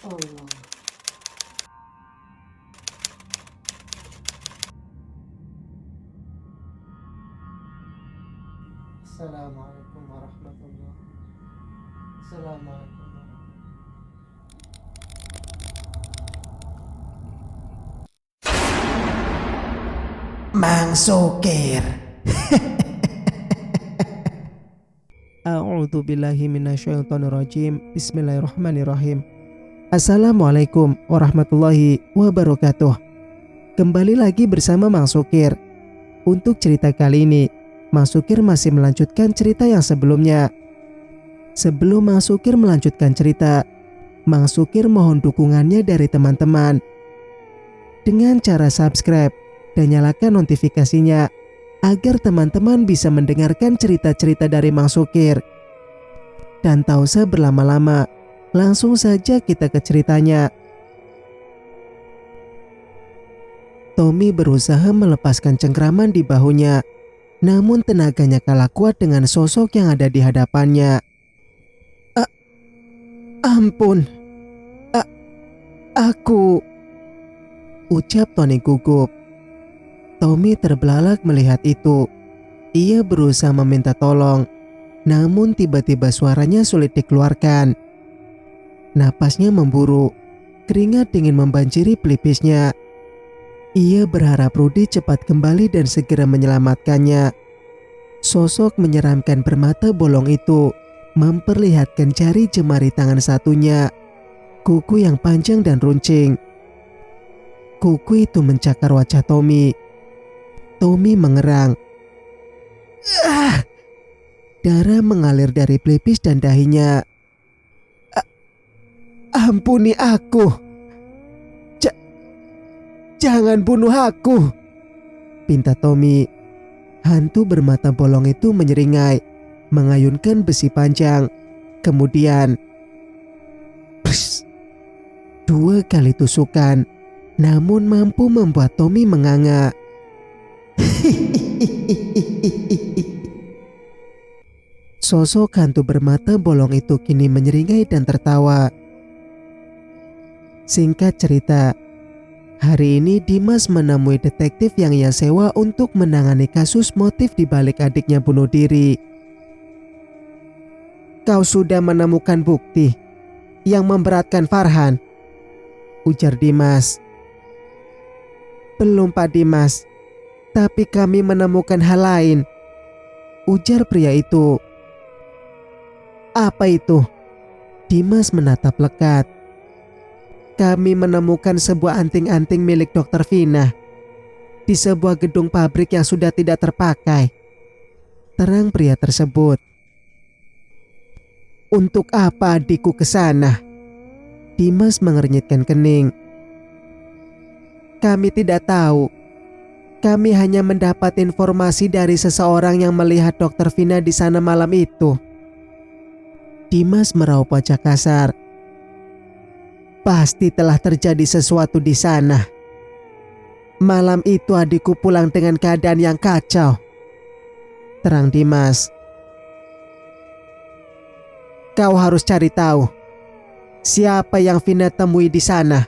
Allah. Assalamualaikum warahmatullahi. Assalamualaikum Mang Sukir. A'udzu billahi minasyaitonir rajim. Bismillahirrahmanirrahim. Assalamualaikum warahmatullahi wabarakatuh. Kembali lagi bersama Mang Sukir. Untuk cerita kali ini, Mang Sukir masih melanjutkan cerita yang sebelumnya. Sebelum Mang Sukir melanjutkan cerita, Mang Sukir mohon dukungannya dari teman-teman dengan cara subscribe dan nyalakan notifikasinya agar teman-teman bisa mendengarkan cerita-cerita dari Mang Sukir. Dan tak usah berlama-lama, langsung saja kita ke ceritanya. Tommy berusaha melepaskan cengkraman di bahunya, namun tenaganya kalah kuat dengan sosok yang ada di hadapannya. Ampun, aku, ucap Tony gugup. Tommy terbelalak melihat itu. Ia berusaha meminta tolong, namun tiba-tiba suaranya sulit dikeluarkan. Napasnya memburu, keringat dingin membanjiri pelipisnya. Ia berharap Rudy cepat kembali dan segera menyelamatkannya. Sosok menyeramkan bermata bolong itu memperlihatkan jari jemari tangan satunya, kuku yang panjang dan runcing. Kuku itu mencakar wajah Tommy. Tommy mengerang. Darah mengalir dari pelipis dan dahinya. Ampuni aku. Jangan bunuh aku, pinta Tommy. Hantu bermata bolong itu menyeringai, mengayunkan besi panjang. Kemudian, pers, 2 kali tusukan, namun mampu membuat Tommy menganga. Sosok hantu bermata bolong itu kini menyeringai dan tertawa. Singkat cerita, hari ini Dimas menemui detektif yang ia sewa untuk menangani kasus motif di balik adiknya bunuh diri. Kau sudah menemukan bukti yang memberatkan Farhan, ujar Dimas. Belum Pak Dimas, tapi kami menemukan hal lain, ujar pria itu. Apa itu? Dimas menatap lekat. Kami menemukan sebuah anting-anting milik Dr. Vina di sebuah gedung pabrik yang sudah tidak terpakai, terang pria tersebut. Untuk apa adikku ke sana? Dimas mengernyitkan kening. Kami tidak tahu. Kami hanya mendapat informasi dari seseorang yang melihat Dr. Vina di sana malam itu. Dimas meraup wajah kasar. Pasti telah terjadi sesuatu di sana. Malam itu adikku pulang dengan keadaan yang kacau, terang Dimas. Kau harus cari tahu siapa yang Vina temui di sana.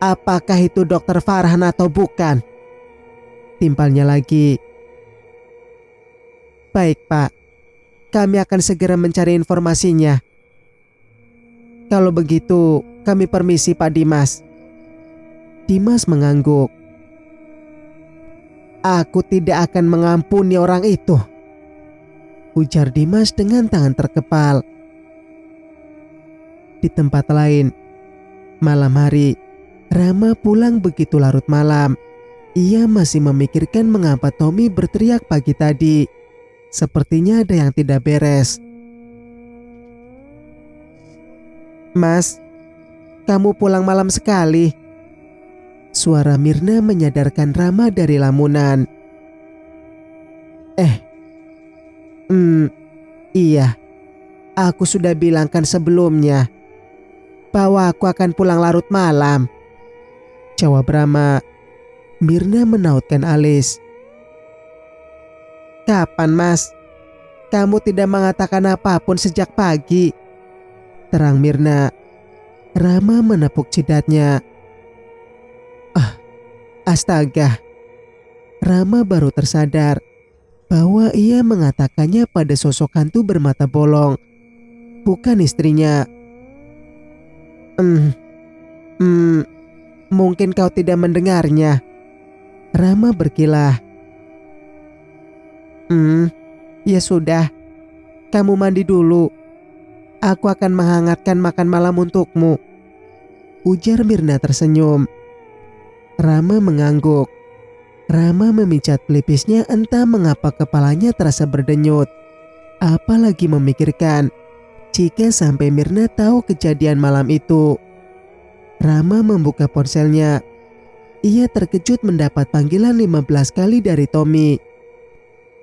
Apakah itu Dr. Farhan atau bukan? Timpalnya lagi. Baik Pak, kami akan segera mencari informasinya. Kalau begitu, kami permisi Pak Dimas. Dimas mengangguk. Aku tidak akan mengampuni orang itu, ujar Dimas dengan tangan terkepal. Di tempat lain, malam hari, Rama pulang begitu larut malam. Ia masih memikirkan mengapa Tommy berteriak pagi tadi. Sepertinya ada yang tidak beres. Mas, kamu pulang malam sekali. Suara Mirna menyadarkan Rama dari lamunan. Iya. Aku sudah bilangkan sebelumnya bahwa aku akan pulang larut malam, jawab Rama. Mirna menautkan alis. Kapan Mas? Kamu tidak mengatakan apapun sejak pagi, terang Mirna. Rama menepuk jidatnya. Astaga. Rama baru tersadar bahwa ia mengatakannya pada sosok hantu bermata bolong, bukan istrinya. Mungkin kau tidak mendengarnya. Rama berkilah. Ya sudah, kamu mandi dulu. Aku akan menghangatkan makan malam untukmu, ujar Mirna tersenyum. Rama mengangguk. Rama memijat pelipisnya, entah mengapa kepalanya terasa berdenyut. Apalagi memikirkan jika sampai Mirna tahu kejadian malam itu. Rama membuka ponselnya. Ia terkejut mendapat panggilan 15 kali dari Tommy.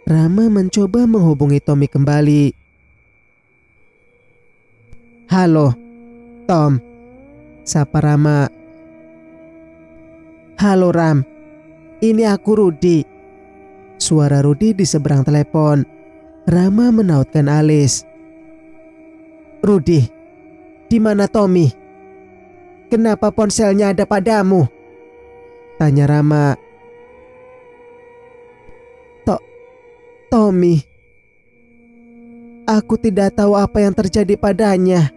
Rama mencoba menghubungi Tommy kembali. Halo, Tom, sapa Rama. Halo Ram, ini aku Rudi. Suara Rudi di seberang telepon. Rama menautkan alis. Rudi, di mana Tommy? Kenapa ponselnya ada padamu? Tanya Rama. Tommy. Aku tidak tahu apa yang terjadi padanya.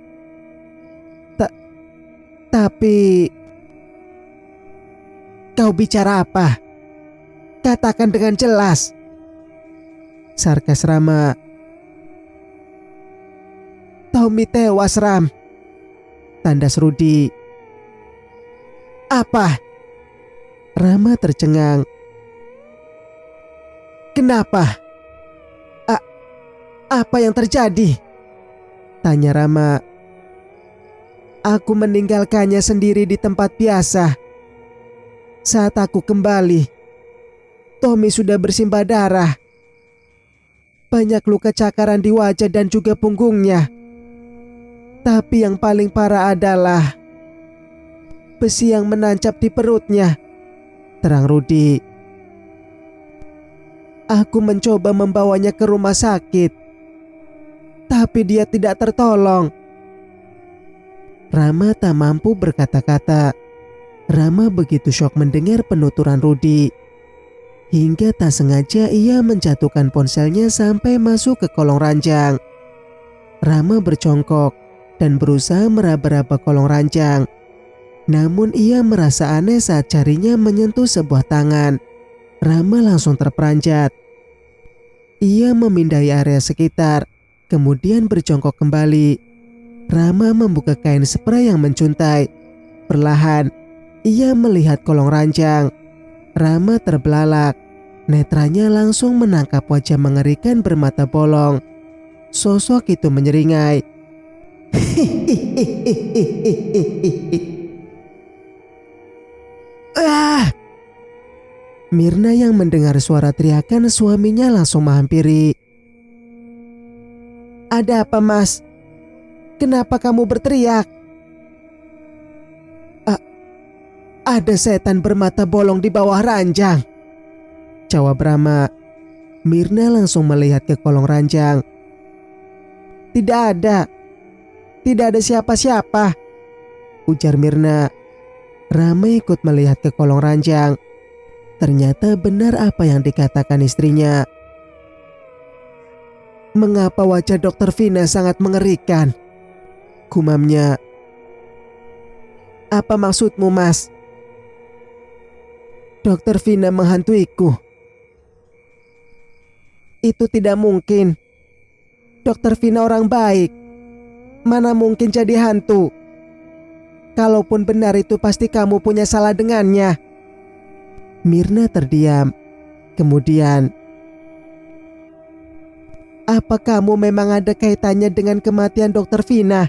Tapi... Kau bicara apa? Katakan dengan jelas. Sarkas Rama. Tommy tewas, Ram. Tandas Rudi. Apa? Rama tercengang. Kenapa? Apa yang terjadi? Tanya Rama. Aku meninggalkannya sendiri di tempat biasa. Saat aku kembali, Tommy sudah bersimbah darah. Banyak luka cakaran di wajah dan juga punggungnya. Tapi yang paling parah adalah besi yang menancap di perutnya, terang Rudi. Aku mencoba membawanya ke rumah sakit, tapi dia tidak tertolong. Rama tak mampu berkata-kata. Rama begitu syok mendengar penuturan Rudi, hingga tak sengaja ia menjatuhkan ponselnya sampai masuk ke kolong ranjang. Rama bercongkok dan berusaha meraba-raba kolong ranjang. Namun ia merasa aneh saat jarinya menyentuh sebuah tangan. Rama langsung terperanjat. Ia memindai area sekitar, kemudian berjongkok kembali. Rama membuka kain spray yang mencuntai. Perlahan, ia melihat kolong ranjang. Rama terbelalak. Netranya langsung menangkap wajah mengerikan bermata bolong. Sosok itu menyeringai. Mirna yang mendengar suara teriakan suaminya langsung menghampiri. Ada apa, Mas? Kenapa kamu berteriak? Ada setan bermata bolong di bawah ranjang, jawab Rama. Mirna langsung melihat ke kolong ranjang. Tidak ada siapa-siapa, ujar Mirna. Rama ikut melihat ke kolong ranjang. Ternyata benar apa yang dikatakan istrinya. Mengapa wajah Dokter Vina sangat mengerikan? Gumamnya. Apa maksudmu, Mas? Dokter Vina menghantuiku. Itu tidak mungkin. Dokter Vina orang baik. Mana mungkin jadi hantu? Kalaupun benar itu pasti kamu punya salah dengannya. Mirna terdiam. Kemudian, apa kamu memang ada kaitannya dengan kematian Dokter Vina?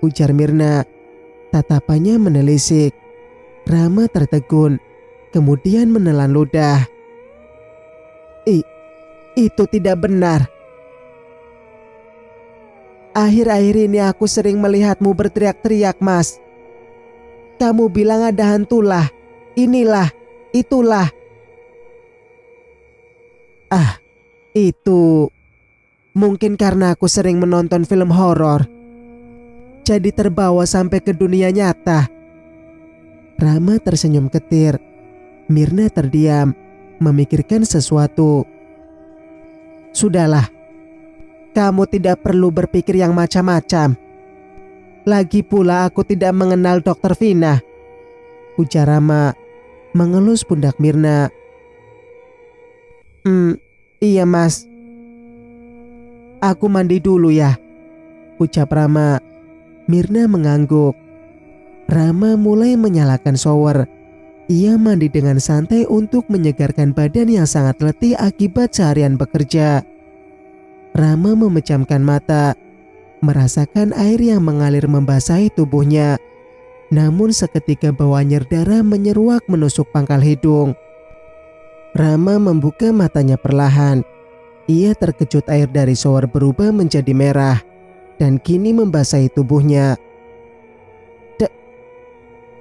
Ujar Mirna. Tatapannya menelisik. Rama tertegun, kemudian menelan ludah. Itu tidak benar. Akhir-akhir ini aku sering melihatmu berteriak-teriak, Mas. Kamu bilang ada hantulah, inilah, itulah. Itu mungkin karena aku sering menonton film horor. jadi terbawa sampai ke dunia nyata. Rama tersenyum ketir. Mirna terdiam, memikirkan sesuatu. Sudahlah, kamu tidak perlu berpikir yang macam-macam. Lagi pula aku tidak mengenal Dokter Vina, ujar Rama mengelus pundak Mirna. Iya mas. Aku mandi dulu ya, ucap Rama. Mirna mengangguk. Rama mulai menyalakan shower. Ia mandi dengan santai untuk menyegarkan badan yang sangat letih akibat seharian bekerja. Rama memejamkan mata, merasakan air yang mengalir membasahi tubuhnya. Namun seketika bau anyer darah menyeruak menusuk pangkal hidung. Rama membuka matanya perlahan. Ia terkejut air dari shower berubah menjadi merah dan kini membasahi tubuhnya.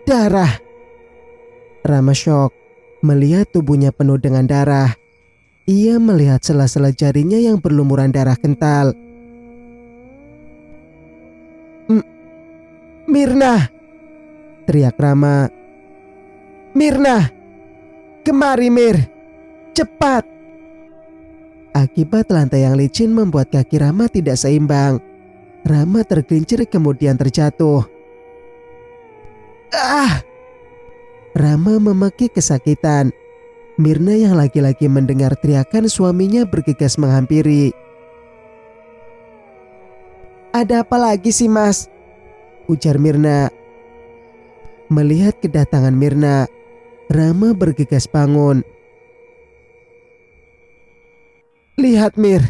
Darah. Rama syok melihat tubuhnya penuh dengan darah. Ia melihat sela-sela jarinya yang berlumuran darah kental. Mirna, teriak Rama. Mirna, kemari Mir, cepat. Akibat lantai yang licin membuat kaki Rama tidak seimbang. Rama tergelincir kemudian terjatuh. Rama memekik kesakitan. Mirna yang lagi-lagi mendengar teriakan suaminya bergegas menghampiri. Ada apa lagi sih mas? Ujar Mirna. Melihat kedatangan Mirna, Rama bergegas bangun. Lihat Mir,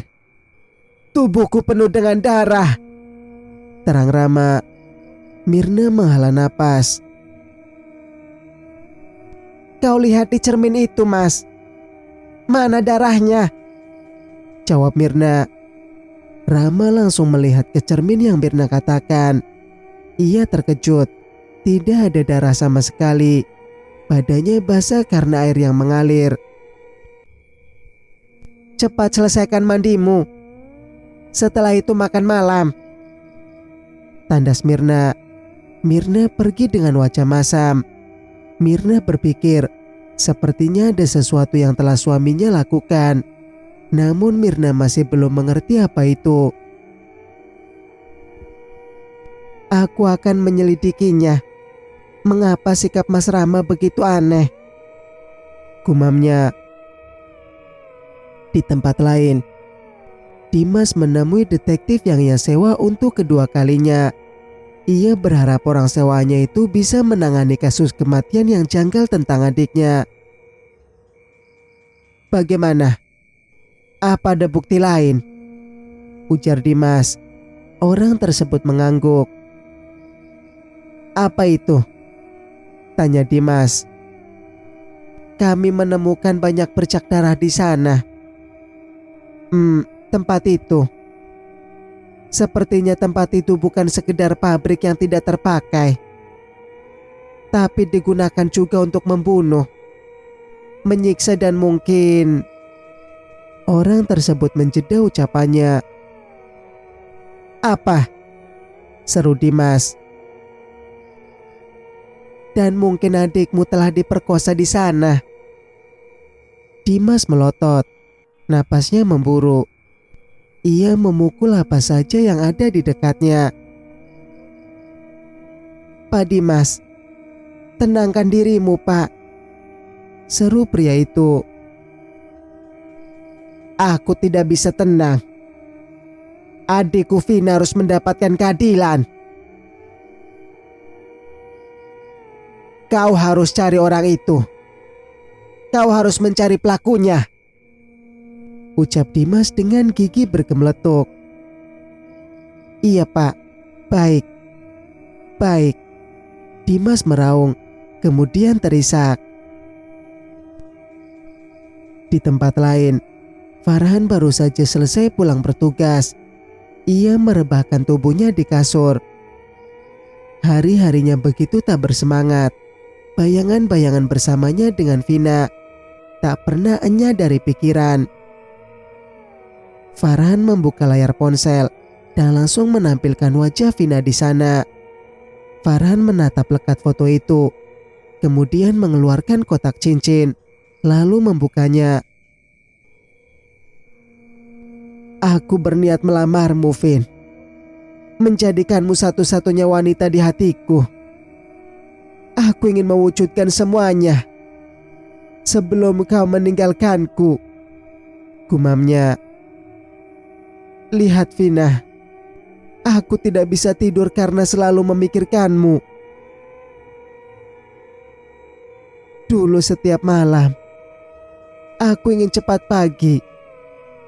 tubuhku penuh dengan darah, terang Rama. Mirna menghela napas. Kau lihat di cermin itu mas. Mana darahnya? Jawab Mirna. Rama langsung melihat ke cermin yang Mirna katakan. Ia terkejut. Tidak ada darah sama sekali. Badannya basah karena air yang mengalir. Cepat selesaikan mandimu. Setelah itu makan malam, tandas Mirna. Mirna pergi dengan wajah masam. Mirna berpikir, sepertinya ada sesuatu yang telah suaminya lakukan. Namun Mirna masih belum mengerti apa itu. Aku akan menyelidikinya. Mengapa sikap Mas Rama begitu aneh? Gumamnya. Di tempat lain, Dimas menemui detektif yang ia sewa untuk kedua kalinya. Ia berharap orang sewanya itu bisa menangani kasus kematian yang janggal tentang adiknya. Bagaimana? Apa ada bukti lain? Ujar Dimas. Orang tersebut mengangguk. Apa itu? Tanya Dimas. Kami menemukan banyak bercak darah di sana. Tempat itu. Sepertinya tempat itu bukan sekedar pabrik yang tidak terpakai, tapi digunakan juga untuk membunuh, menyiksa dan mungkin... Orang tersebut menjeda ucapannya. Apa? Seru Dimas. Dan mungkin adikmu telah diperkosa di sana. Dimas melotot. Napasnya memburu. Ia memukul apa saja yang ada di dekatnya. Pak Dimas, tenangkan dirimu Pak, seru pria itu. Aku tidak bisa tenang. Adikku Vina harus mendapatkan keadilan. Kau harus cari orang itu. Kau harus mencari pelakunya, ucap Dimas dengan gigi bergemeletuk. Iya Pak, baik. Baik. Dimas meraung, kemudian terisak. Di tempat lain, Farhan baru saja selesai pulang bertugas. Ia merebahkan tubuhnya di kasur. Hari-harinya begitu tak bersemangat. Bayangan-bayangan bersamanya dengan Vina tak pernah enyah dari pikiran. Farhan membuka layar ponsel. dan langsung menampilkan wajah Vina di sana. Farhan menatap lekat foto itu, kemudian mengeluarkan kotak cincin, lalu membukanya. Aku berniat melamarmu, Vin. Menjadikanmu satu-satunya wanita di hatiku. Aku ingin mewujudkan semuanya sebelum kau meninggalkanku, gumamnya. Lihat Vina, aku tidak bisa tidur karena selalu memikirkanmu. Dulu setiap malam, aku ingin cepat pagi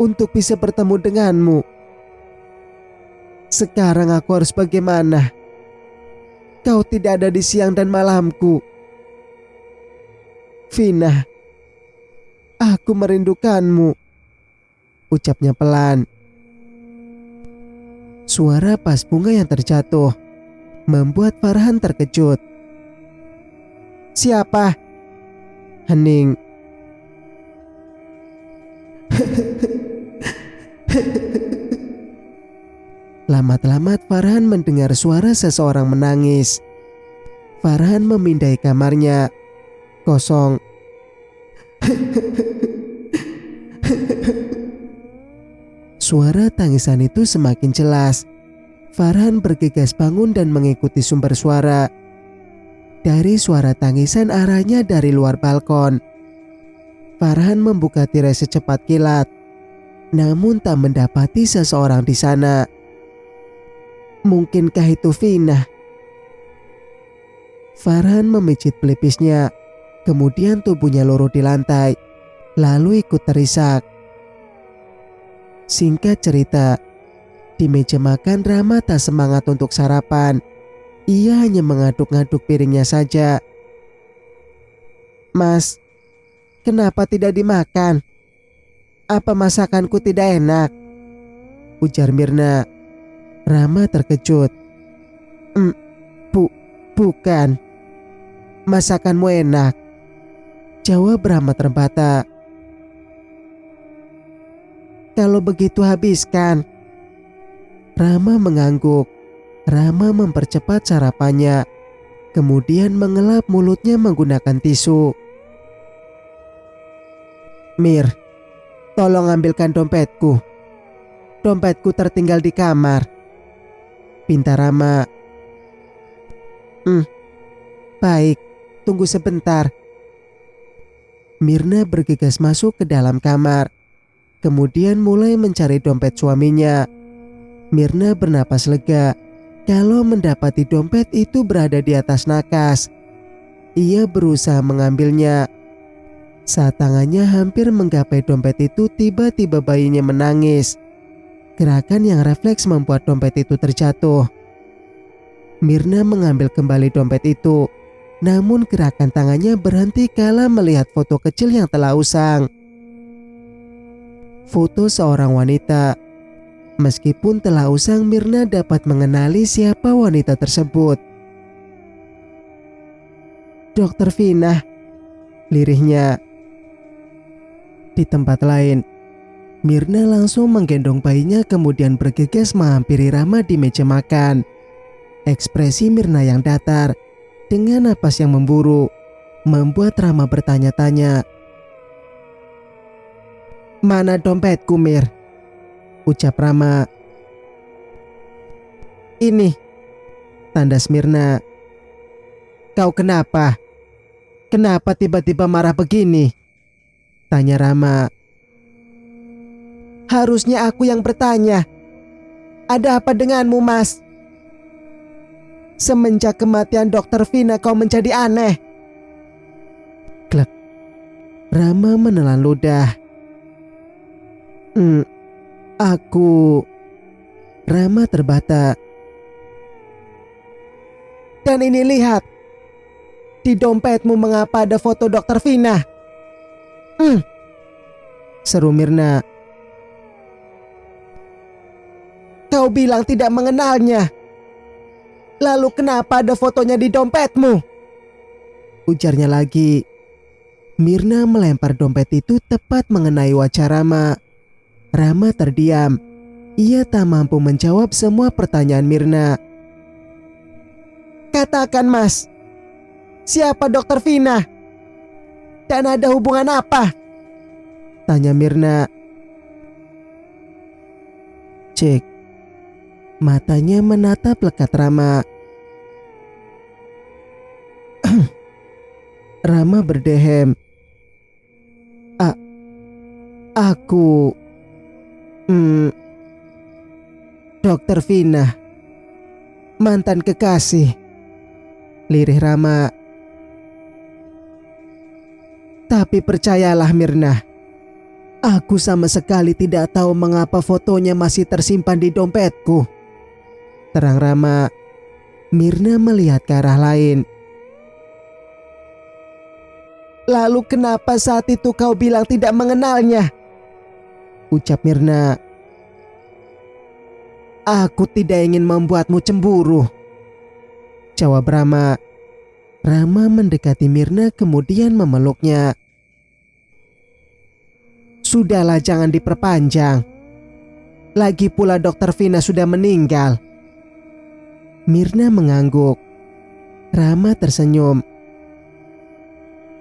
untuk bisa bertemu denganmu. Sekarang aku harus bagaimana? Kau tidak ada di siang dan malamku. Vina, aku merindukanmu, ucapnya pelan. Suara pas bunga yang terjatuh membuat Farhan terkejut. Siapa? Hening. Lamat-lamat Farhan mendengar suara seseorang menangis. Farhan memindai kamarnya. Kosong. Suara tangisan itu semakin jelas. Farhan bergegas bangun dan mengikuti sumber suara. Dari suara tangisan arahnya dari luar balkon. Farhan membuka tirai secepat kilat, namun tak mendapati seseorang di sana. Mungkinkah itu Vina? Farhan memijit pelipisnya, kemudian tubuhnya luruh di lantai, lalu ikut terisak. Singkat cerita, di meja makan Rama tak semangat untuk sarapan. Ia hanya mengaduk-ngaduk piringnya saja. Mas, kenapa tidak dimakan? Apa masakanku tidak enak? Ujar Mirna. Rama terkejut. Bukan. Masakanmu enak, jawab Rama terbata. Kalau begitu habiskan. Rama mengangguk. Rama mempercepat sarapannya, kemudian mengelap mulutnya menggunakan tisu. Mir, tolong ambilkan dompetku. Dompetku tertinggal di kamar, pinta Rama. Baik, tunggu sebentar. Mirna bergegas masuk ke dalam kamar, kemudian mulai mencari dompet suaminya. Mirna bernapas lega kalau mendapati dompet itu berada di atas nakas. Ia berusaha mengambilnya. Saat tangannya hampir menggapai dompet itu, tiba-tiba bayinya menangis. Gerakan yang refleks membuat dompet itu terjatuh. Mirna mengambil kembali dompet itu, namun gerakan tangannya berhenti kala melihat foto kecil yang telah usang. Foto seorang wanita. Meskipun telah usang, Mirna dapat mengenali siapa wanita tersebut. Dokter Vina, lirihnya. Di tempat lain, Mirna langsung menggendong bayinya kemudian bergegas menghampiri Rama di meja makan. Ekspresi Mirna yang datar dengan napas yang memburu membuat Rama bertanya-tanya. Mana dompetku, Mir? Ucap Rama. Ini, tandas Mirna. Kau kenapa? Kenapa tiba-tiba marah begini? Tanya Rama. Harusnya aku yang bertanya. Ada apa denganmu, Mas? Semenjak kematian Dokter Vina kau menjadi aneh. Klek. Rama menelan ludah. Aku... Rama terbata. Dan ini lihat. Di dompetmu mengapa ada foto Dokter Vina? Seru Mirna. Kau bilang tidak mengenalnya. Lalu kenapa ada fotonya di dompetmu? Ujarnya lagi. Mirna melempar dompet itu tepat mengenai wajah Rama. Rama terdiam. Ia tak mampu menjawab semua pertanyaan Mirna. "Katakan Mas, siapa Dokter Vina? Dan ada hubungan apa?" tanya Mirna. Cek. Matanya menatap lekat Rama. Rama berdehem. Aku... Dokter Vina, mantan kekasih," lirih Rama. "Tapi percayalah Mirna, aku sama sekali tidak tahu mengapa fotonya masih tersimpan di dompetku," terang Rama. Mirna melihat ke arah lain. "Lalu kenapa saat itu kau bilang tidak mengenalnya?" ucap Mirna. "Aku tidak ingin membuatmu cemburu," jawab Rama. Rama mendekati Mirna kemudian memeluknya. "Sudahlah, jangan diperpanjang. Lagi pula Dokter Vina sudah meninggal." Mirna mengangguk. Rama tersenyum.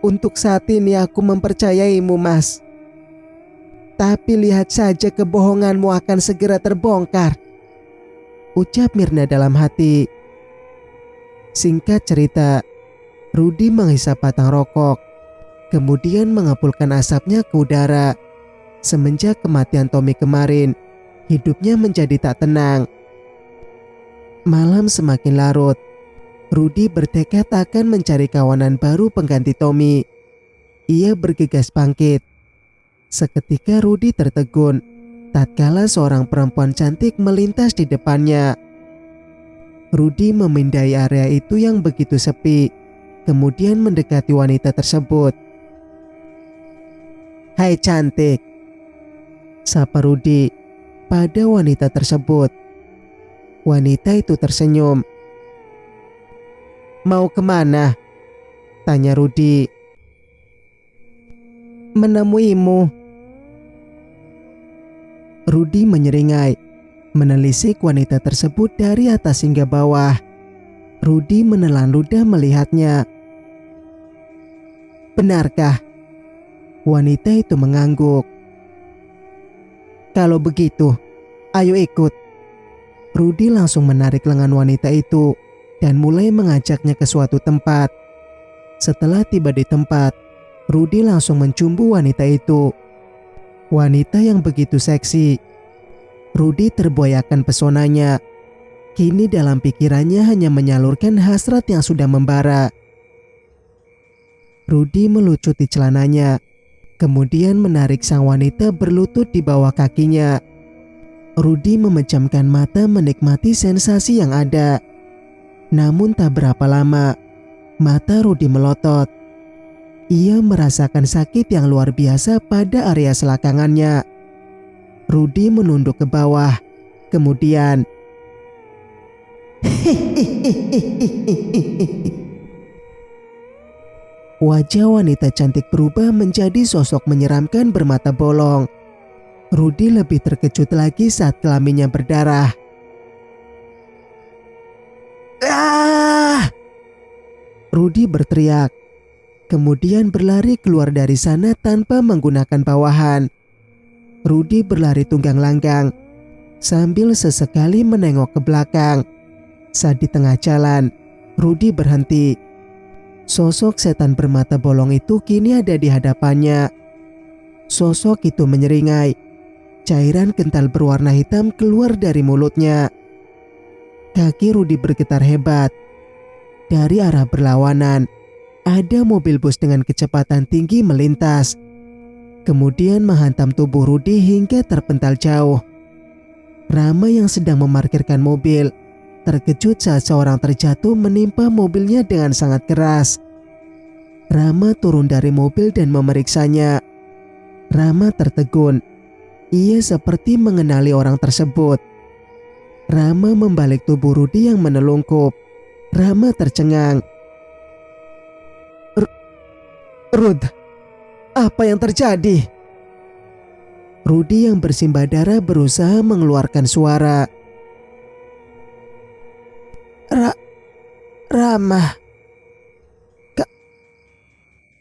"Untuk saat ini aku mempercayaimu, Mas. Tapi lihat saja kebohonganmu akan segera terbongkar," ucap Mirna dalam hati. Singkat cerita, Rudi menghisap batang rokok, kemudian mengepulkan asapnya ke udara. Semenjak kematian Tommy kemarin, hidupnya menjadi tak tenang. Malam semakin larut. Rudi bertekad akan mencari kawanan baru pengganti Tommy. Ia bergegas bangkit. Seketika Rudi tertegun tatkala seorang perempuan cantik melintas di depannya. Rudi memindai area itu yang begitu sepi, kemudian mendekati wanita tersebut. "Hai cantik," sapa Rudi pada wanita tersebut. Wanita itu tersenyum. "Mau kemana?" tanya Rudi. "Menemuimu." Rudi menyeringai, menelisik wanita tersebut dari atas hingga bawah. Rudi menelan ludah melihatnya. "Benarkah?" Wanita itu mengangguk. "Kalau begitu, ayo ikut." Rudi langsung menarik lengan wanita itu dan mulai mengajaknya ke suatu tempat. Setelah tiba di tempat, Rudi langsung mencumbu wanita itu. Wanita yang begitu seksi. Rudi terboyakan pesonanya. Kini dalam pikirannya hanya menyalurkan hasrat yang sudah membara. Rudi melucuti celananya, kemudian menarik sang wanita berlutut di bawah kakinya. Rudi memejamkan mata menikmati sensasi yang ada. Namun tak berapa lama, mata Rudi melotot. Ia merasakan sakit yang luar biasa pada area selakangannya. Rudi menunduk ke bawah, kemudian wajah wanita cantik berubah menjadi sosok menyeramkan bermata bolong. Rudi lebih terkejut lagi saat kelaminnya berdarah. "Ah!" Rudi berteriak, kemudian berlari keluar dari sana tanpa menggunakan bawahan. Rudi berlari tunggang langgang sambil sesekali menengok ke belakang. Saat di tengah jalan, Rudi berhenti. Sosok setan bermata bolong itu kini ada di hadapannya. Sosok itu menyeringai. Cairan kental berwarna hitam keluar dari mulutnya. Kaki Rudi bergetar hebat. Dari arah berlawanan, ada mobil bus dengan kecepatan tinggi melintas, kemudian menghantam tubuh Rudi hingga terpental jauh. Rama yang sedang memarkirkan mobil terkejut saat seorang terjatuh menimpa mobilnya dengan sangat keras. Rama turun dari mobil dan memeriksanya. Rama tertegun. Ia seperti mengenali orang tersebut. Rama membalik tubuh Rudi yang menelungkup. Rama tercengang. Rud, apa yang terjadi?" Rudi yang bersimbah darah berusaha mengeluarkan suara. Rama,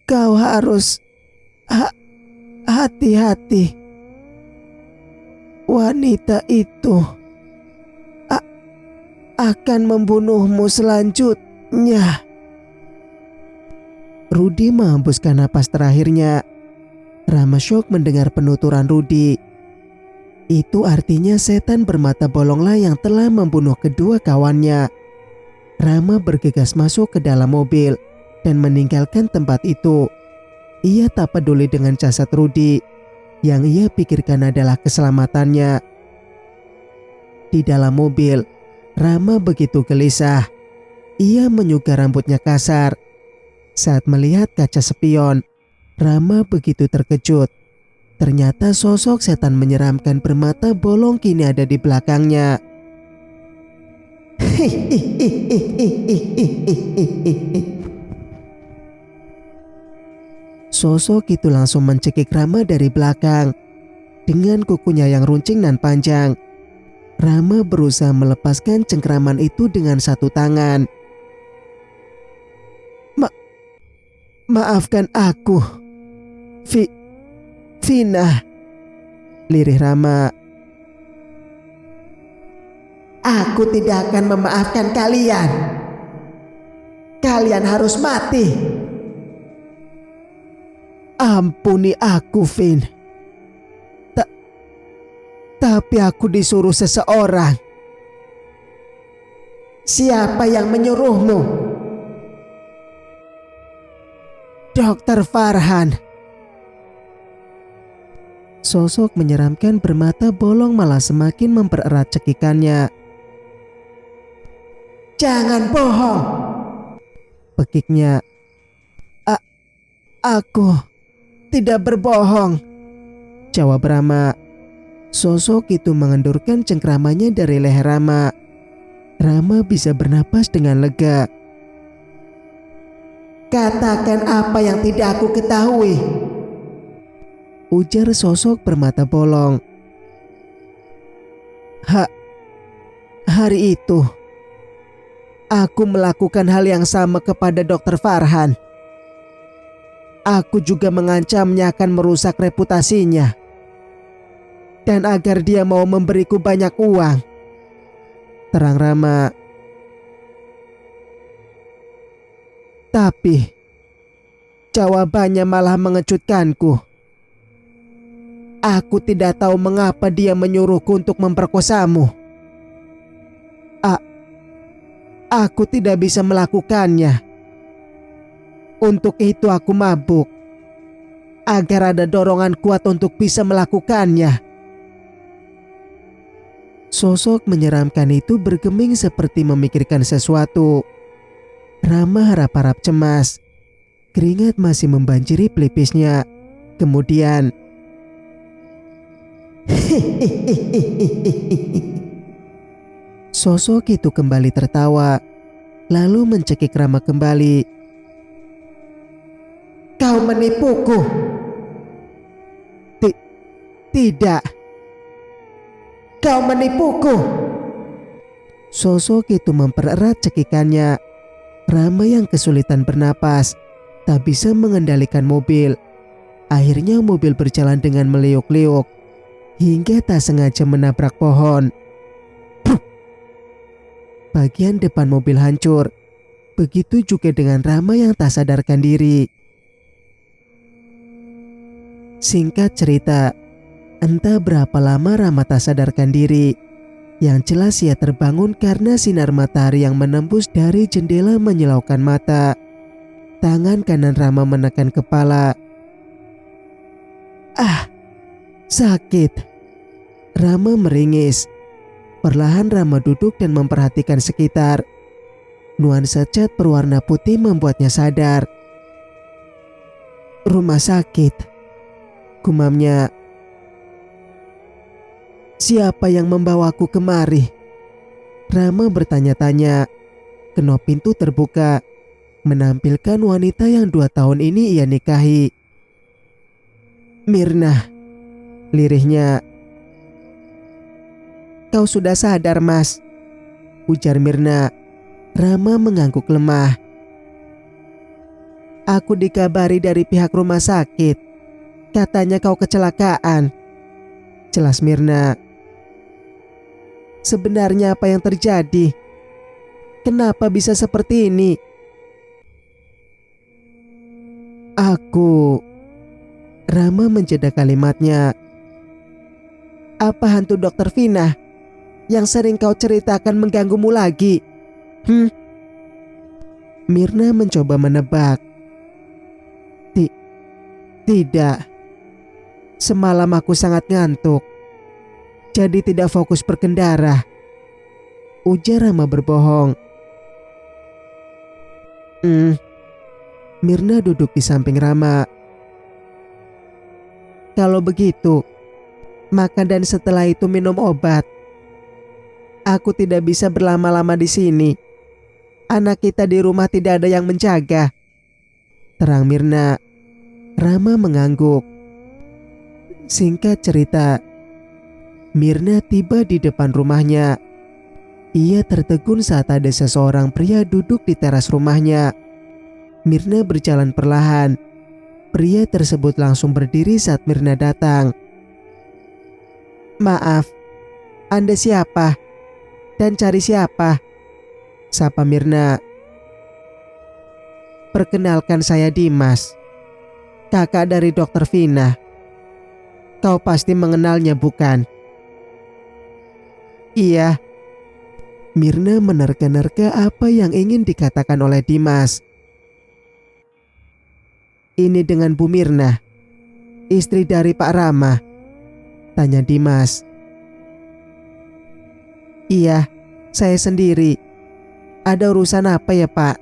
kau harus hati-hati. Wanita itu akan membunuhmu selanjutnya. Rudi menghembuskan napas terakhirnya. Rama syok mendengar penuturan Rudi. Itu artinya setan bermata bolonglah yang telah membunuh kedua kawannya. Rama bergegas masuk ke dalam mobil dan meninggalkan tempat itu. Ia tak peduli dengan jasad Rudi. Yang ia pikirkan adalah keselamatannya. Di dalam mobil, Rama begitu gelisah. Ia menyuka rambutnya kasar. Saat melihat kaca spion, Rama begitu terkejut. Ternyata sosok setan menyeramkan bermata bolong kini ada di belakangnya. Sosok itu langsung mencekik Rama dari belakang. Dengan kukunya yang runcing dan panjang, Rama berusaha melepaskan cengkraman itu dengan satu tangan. Maafkan aku, Vina, lirih Rama. Aku tidak akan memaafkan kalian. Kalian harus mati. Ampuni aku, Vin. Tapi aku disuruh seseorang. Siapa yang menyuruhmu? Dokter Farhan. Sosok menyeramkan bermata bolong malah semakin mempererat cekikannya. Jangan bohong, pekiknya. Aku tidak berbohong, jawab Rama. Sosok itu mengendurkan cengkramannya dari leher Rama. Rama bisa bernapas dengan lega. Katakan apa yang tidak aku ketahui, ujar sosok bermata bolong. Hari itu aku melakukan hal yang sama kepada Dokter Farhan. Aku juga mengancamnya akan merusak reputasinya. Dan agar dia mau memberiku banyak uang, terang Rama. Tapi jawabannya malah mengejutkanku. Aku tidak tahu mengapa dia menyuruhku untuk memperkosamu. Aku tidak bisa melakukannya. Untuk itu aku mabuk, agar ada dorongan kuat untuk bisa melakukannya. Sosok menyeramkan itu bergeming seperti memikirkan sesuatu. Rama harap-harap cemas. Keringat masih membanjiri pelipisnya. Kemudian, sosok itu kembali tertawa, lalu mencekik Rama kembali. Kau menipuku. Tidak. Kau menipuku. Sosok itu mempererat cekikannya. Rama yang kesulitan bernapas, tak bisa mengendalikan mobil. Akhirnya mobil berjalan dengan meliuk-liuk, hingga tak sengaja menabrak pohon. Bagian depan mobil hancur. Begitu juga dengan Rama yang tak sadarkan diri. Singkat cerita, entah berapa lama Rama tak sadarkan diri. Yang jelas ia terbangun karena sinar matahari yang menembus dari jendela menyilaukan mata. Tangan kanan Rama menekan kepala. Sakit. Rama meringis. Perlahan Rama duduk dan memperhatikan sekitar. Nuansa cat berwarna putih membuatnya sadar. Rumah sakit, gumamnya. Siapa yang membawaku kemari? Rama bertanya-tanya. Kenop pintu terbuka, menampilkan wanita yang 2 tahun ini ia nikahi. Mirna. Lirihnya. "Kau sudah sadar, Mas?" ujar Mirna. Rama mengangguk lemah. "Aku dikabari dari pihak rumah sakit. Katanya kau kecelakaan," jelas Mirna. "Sebenarnya apa yang terjadi? Kenapa bisa seperti ini?" Rama menjeda kalimatnya. "Apa hantu Dokter Vina yang sering kau ceritakan mengganggumu lagi? Mirna mencoba menebak. Tidak. Semalam aku sangat ngantuk, jadi tidak fokus berkendara," ujar Rama berbohong. Mirna duduk di samping Rama. "Kalau begitu, makan dan setelah itu minum obat. Aku tidak bisa berlama-lama di sini. Anak kita di rumah tidak ada yang menjaga," terang Mirna. Rama mengangguk. Singkat cerita, Mirna tiba di depan rumahnya. Ia tertegun saat ada seseorang pria duduk di teras rumahnya. Mirna berjalan perlahan. Pria tersebut langsung berdiri saat Mirna datang. "Maaf, Anda siapa? Dan cari siapa?" sapa Mirna. "Perkenalkan, saya Dimas, kakak dari Dokter Vina. Kau pasti mengenalnya, bukan?" "Iya." Mirna menerka-nerka apa yang ingin dikatakan oleh Dimas. "Ini dengan Bu Mirna, istri dari Pak Rama?" tanya Dimas. "Iya, saya sendiri. Ada urusan apa ya, Pak?"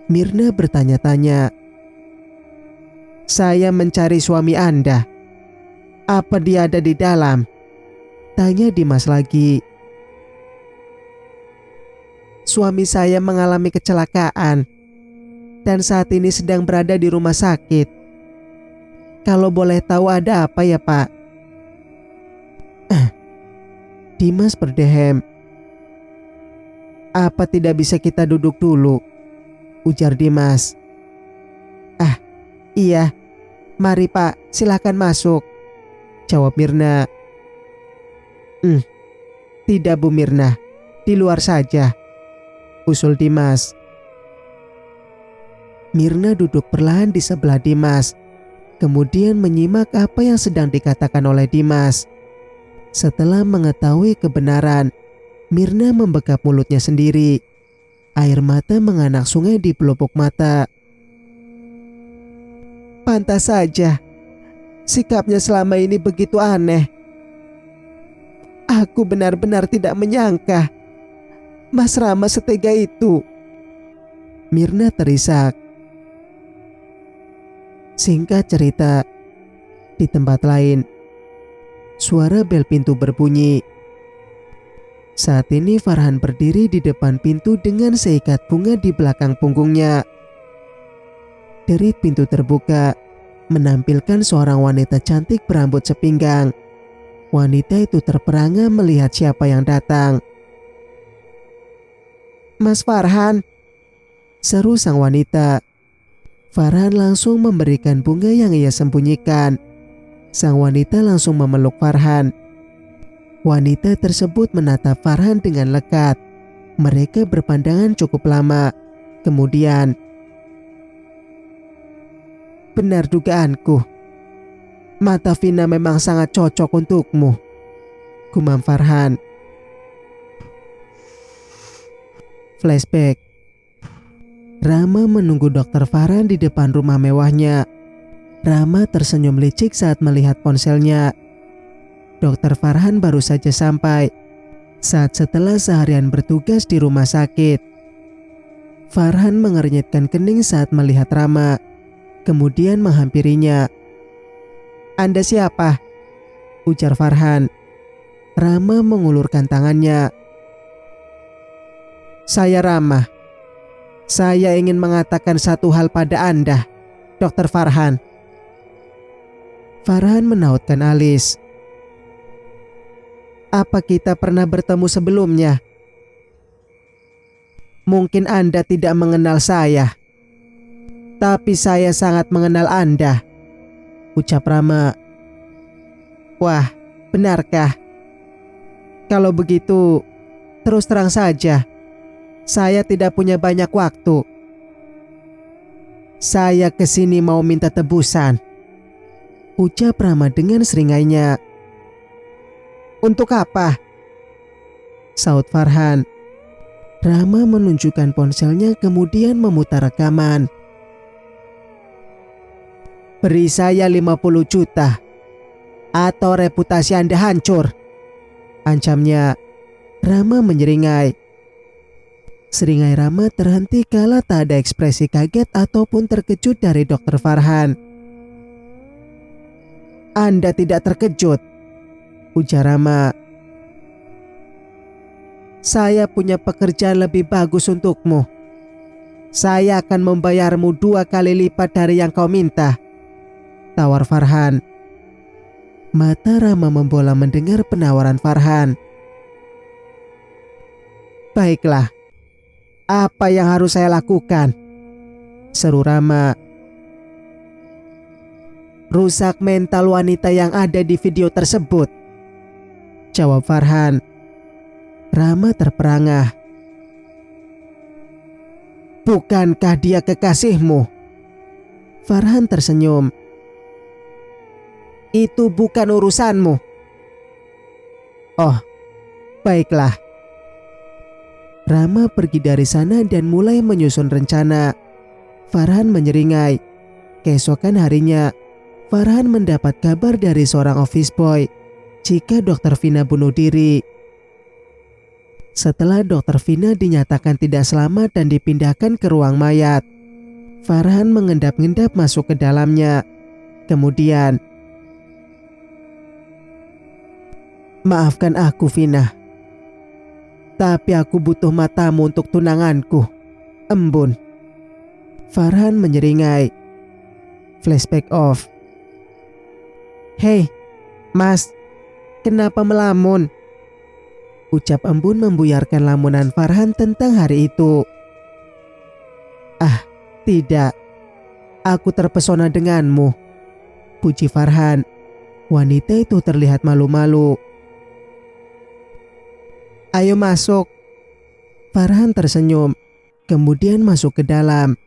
Mirna bertanya-tanya. "Saya mencari suami Anda. Apa dia ada di dalam?" tanya Dimas lagi. "Suami saya mengalami kecelakaan dan saat ini sedang berada di rumah sakit. Kalau boleh tahu ada apa ya, Pak?" Dimas berdehem. "Apa tidak bisa kita duduk dulu?" ujar Dimas. "Iya, mari Pak, silakan masuk," jawab Mirna. Tidak Bu Mirna, di luar saja," usul Dimas. Mirna duduk perlahan di sebelah Dimas, kemudian menyimak apa yang sedang dikatakan oleh Dimas. Setelah mengetahui kebenaran, Mirna membekap mulutnya sendiri. Air mata menganak sungai di pelupuk mata. Pantas saja, sikapnya selama ini begitu aneh. Aku benar-benar tidak menyangka Mas Rama setega itu. Mirna terisak. Singkat cerita, di tempat lain, suara bel pintu berbunyi. Saat ini Farhan berdiri di depan pintu dengan seikat bunga di belakang punggungnya. Derit pintu terbuka, menampilkan seorang wanita cantik berambut sepinggang. Wanita itu terperangah melihat siapa yang datang. "Mas Farhan," seru sang wanita. Farhan langsung memberikan bunga yang ia sembunyikan. Sang wanita langsung memeluk Farhan. Wanita tersebut menatap Farhan dengan lekat. Mereka berpandangan cukup lama. Kemudian, "Benar dugaanku. Mata Vina memang sangat cocok untukmu," gumam Farhan. Flashback. Rama menunggu Dokter Farhan di depan rumah mewahnya. Rama tersenyum licik saat melihat ponselnya. Dokter Farhan baru saja sampai saat setelah seharian bertugas di rumah sakit. Farhan mengernyitkan kening saat melihat Rama, kemudian menghampirinya. "Anda siapa?" ujar Farhan. Rama mengulurkan tangannya. "Saya Rama. Saya ingin mengatakan satu hal pada Anda, Dokter Farhan." Farhan menautkan alis. Apa kita pernah bertemu sebelumnya? Mungkin Anda tidak mengenal saya, tapi saya sangat mengenal Anda, ucap Rama. Wah, benarkah? Kalau begitu, terus terang saja, saya tidak punya banyak waktu. Saya kesini mau minta tebusan, ucap Rama dengan seringainya. Untuk apa? Saut Farhan. Rama menunjukkan ponselnya kemudian memutar rekaman. Beri saya 50 juta atau reputasi Anda hancur, ancamnya. Rama menyeringai. Seringai Rama terhenti kala tak ada ekspresi kaget ataupun terkejut dari Dr. Farhan. Anda tidak terkejut, ujar Rama. Saya punya pekerjaan lebih bagus untukmu. Saya akan membayarmu 2 kali lipat dari yang kau minta, tawar Farhan. Mata Rama membola mendengar penawaran Farhan. Baiklah, apa yang harus saya lakukan? Seru Rama. Rusak mental wanita yang ada di video tersebut, jawab Farhan. Rama terperangah. Bukankah dia kekasihmu? Farhan tersenyum. Itu bukan urusanmu. Oh, baiklah. Rama pergi dari sana dan mulai menyusun rencana. Farhan menyeringai. Keesokan harinya, Farhan mendapat kabar dari seorang office boy jika Dr. Vina bunuh diri. Setelah Dr. Vina dinyatakan tidak selamat dan dipindahkan ke ruang mayat, Farhan mengendap-endap masuk ke dalamnya. Kemudian, maafkan aku Vina, tapi aku butuh matamu untuk tunanganku, embun. Farhan menyeringai. Flashback off. Hei, Mas, kenapa melamun? Ucap embun membuyarkan lamunan Farhan tentang hari itu. Ah, tidak. Aku terpesona denganmu, puji Farhan. Wanita itu terlihat malu-malu. Ayo masuk. Farhan tersenyum, kemudian masuk ke dalam.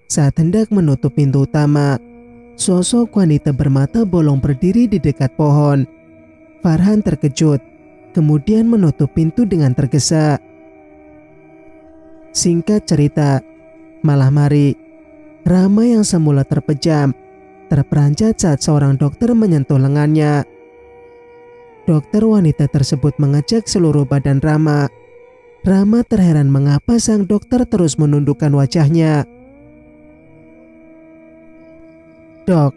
Saat hendak menutup pintu utama, sosok wanita bermata bolong berdiri di dekat pohon. Farhan terkejut, kemudian menutup pintu dengan tergesa. Singkat cerita, malam hari, Rama yang semula terpejam, terperanjat saat seorang dokter menyentuh lengannya. Dokter wanita tersebut mengecek seluruh badan Rama. Rama terheran mengapa sang dokter terus menundukkan wajahnya. Dok,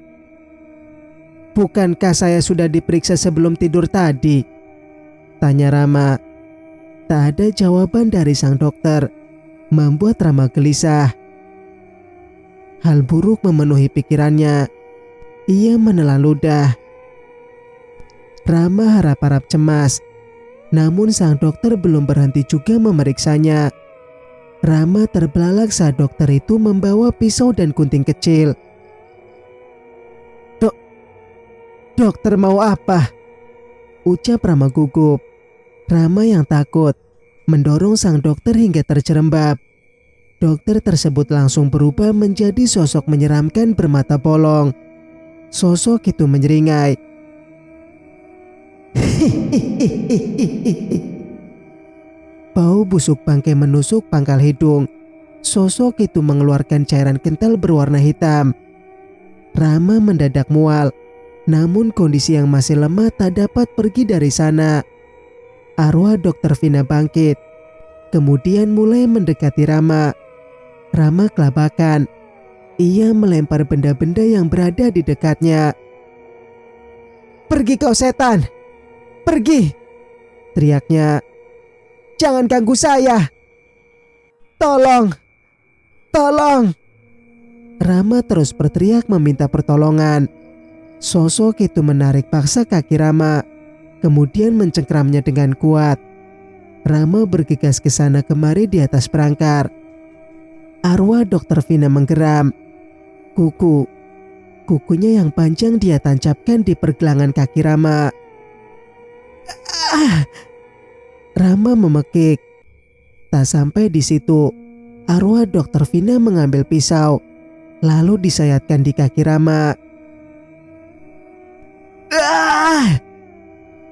bukankah saya sudah diperiksa sebelum tidur tadi? Tanya Rama. Tak ada jawaban dari sang dokter, membuat Rama gelisah. Hal buruk memenuhi pikirannya. Ia menelan ludah. Rama harap-harap cemas, namun sang dokter belum berhenti juga memeriksanya. Rama terbelalak saat dokter itu membawa pisau dan gunting kecil. Dokter mau apa? Ucap Rama gugup. Rama yang takut mendorong sang dokter hingga terjerembab. Dokter tersebut langsung berubah menjadi sosok menyeramkan bermata bolong. Sosok itu menyeringai. Bau busuk bangkai menusuk pangkal hidung. Sosok itu mengeluarkan cairan kental berwarna hitam. Rama mendadak mual, namun kondisi yang masih lemah tak dapat pergi dari sana. Arwah Dr. Vina bangkit, kemudian mulai mendekati Rama. Rama kelabakan. Ia melempar benda-benda yang berada di dekatnya. Pergi kau setan! Pergi! Teriaknya. Jangan ganggu saya! Tolong! Tolong! Rama terus berteriak meminta pertolongan. Sosok itu menarik paksa kaki Rama, kemudian mencengkramnya dengan kuat. Rama bergegas ke sana kemari di atas perangkar. Arwah Dokter Vina menggeram. Kukunya yang panjang dia tancapkan di pergelangan kaki Rama. Rama memekik. Tak sampai di situ, arwah Dokter Vina mengambil pisau, lalu disayatkan di kaki Rama.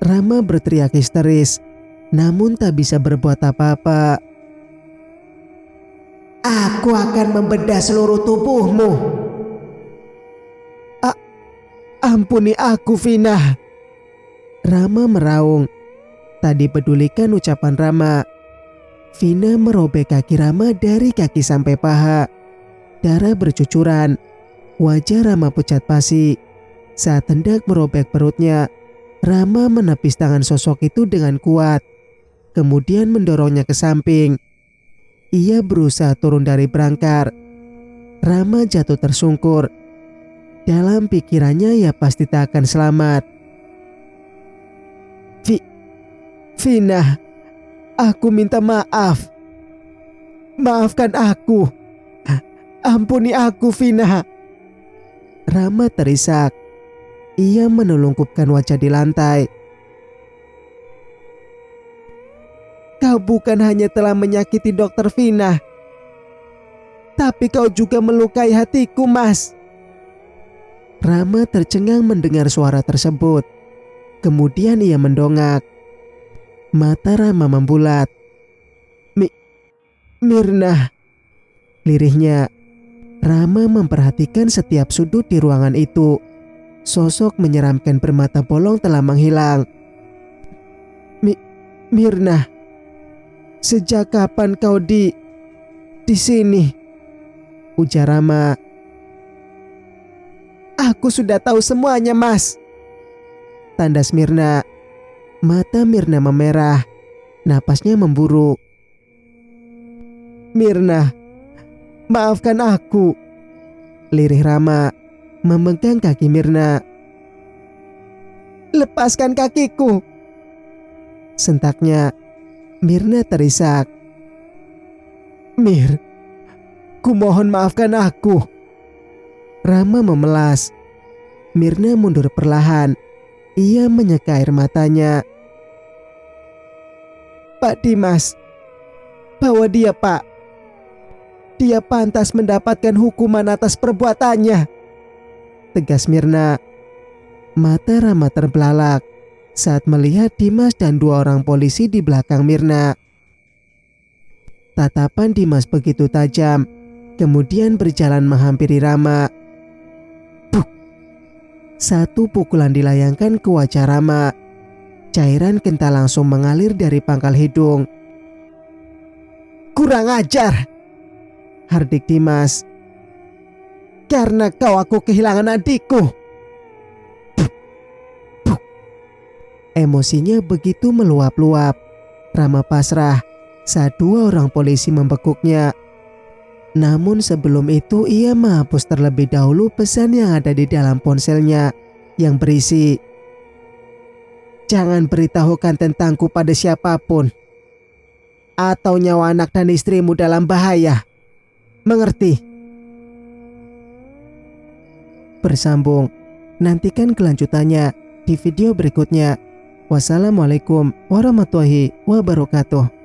Rama berteriak histeris, namun tak bisa berbuat apa-apa. Aku akan membedah seluruh tubuhmu. Ampuni aku, Vina. Rama meraung. Tak dipedulikan ucapan Rama. Vina merobek kaki Rama dari kaki sampai paha. Darah bercucuran. Wajah Rama pucat pasi. Saat hendak merobek perutnya, Rama menepis tangan sosok itu dengan kuat. Kemudian mendorongnya ke samping. Ia berusaha turun dari perangkar. Rama jatuh tersungkur. Dalam pikirannya ia pasti tak akan selamat. Vina, aku minta maaf. Maafkan aku. Ampuni aku, Vina. Rama terisak. Ia menelungkupkan wajah di lantai. Kau bukan hanya telah menyakiti Dokter Vina, tapi kau juga melukai hatiku, Mas. Rama tercengang mendengar suara tersebut. Kemudian ia mendongak. Mata Rama membulat. Mirna, lirihnya. Rama memperhatikan setiap sudut di ruangan itu. Sosok menyeramkan bermata bolong telah menghilang. Mirna, sejak kapan kau di sini? Ujar Rama. Aku sudah tahu semuanya, Mas. Tandas Mirna. Mata Mirna memerah. Napasnya memburu. Mirna, maafkan aku. Lirih Rama memegang kaki Mirna. Lepaskan kakiku. Sentaknya. Mirna terisak. Mir, kumohon maafkan aku. Rama memelas. Mirna mundur perlahan. Ia menyeka air matanya. Pak Dimas, bawa dia, Pak. Dia pantas mendapatkan hukuman atas perbuatannya, tegas Mirna. Mata Rama terbelalak saat melihat Dimas dan 2 orang polisi di belakang Mirna. Tatapan Dimas begitu tajam, kemudian berjalan menghampiri Rama. Satu pukulan dilayangkan ke wajah Rama. Cairan kental langsung mengalir dari pangkal hidung. Kurang ajar, hardik Dimas. Karena aku kehilangan adikku. Emosinya begitu meluap-luap. Rama pasrah saat 2 orang polisi membekuknya. Namun sebelum itu ia menghapus terlebih dahulu pesan yang ada di dalam ponselnya yang berisi, jangan beritahukan tentangku pada siapapun, atau nyawa anak dan istrimu dalam bahaya. Mengerti? Bersambung. Nantikan kelanjutannya di video berikutnya. Wassalamualaikum warahmatullahi wabarakatuh.